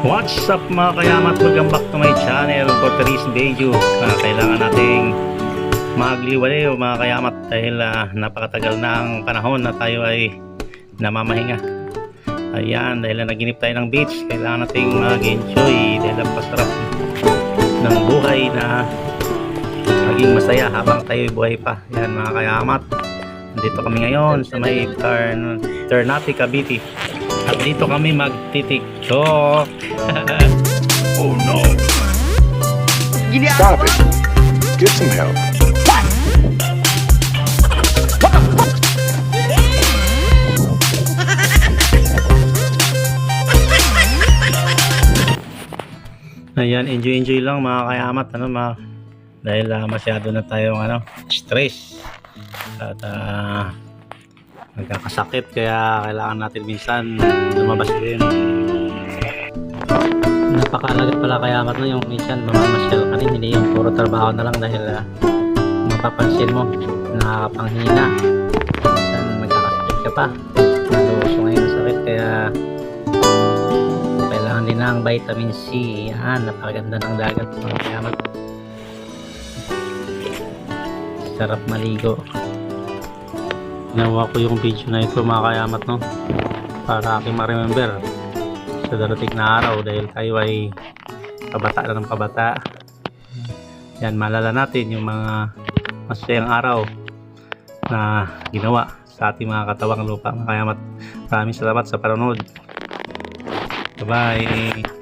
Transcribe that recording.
What's up mga kayamat? Welcome back to my channel for today's video. Kailangan nating magliwaliw mga kayamat dahil napakatagal na ang panahon na tayo ay namamahinga. Ayan, dahil naginip tayo ng beach, kailangan nating mag-enjoy dahil ang pasarap ng buhay na maging masaya habang tayo buhay pa. Ayan mga kayamat, dito kami ngayon sa may Ternate, Cavite. At dito kami magti-TikTok. Oh no! Stop it! Get some help. Ayan, enjoy lang mga kayamat, dahil masyado na tayong stress at nagkakasakit, kaya kailangan natin minsan lumabas din. Napakalagat pala kayamat na yung minsan mamamasyal ka rin, hindi yung puro trabaho na lang, dahil mapapansin mo nakapanghina, minsan magkakasakit ka pa, naluso ngayon ang sakit, kaya kailangan din ng vitamin C. Yan, napakaganda ng dagat mga kayamat, sarap maligo. Ginawa ko yung video na ito mga kayamat, para aking ma-remember sa darating na araw, dahil tayo ay pabata na ng pabata. Yan, malala natin yung mga masayang araw na ginawa sa ating mga katawang lupa mga kayamat. Maraming salamat sa panonood. Bye bye.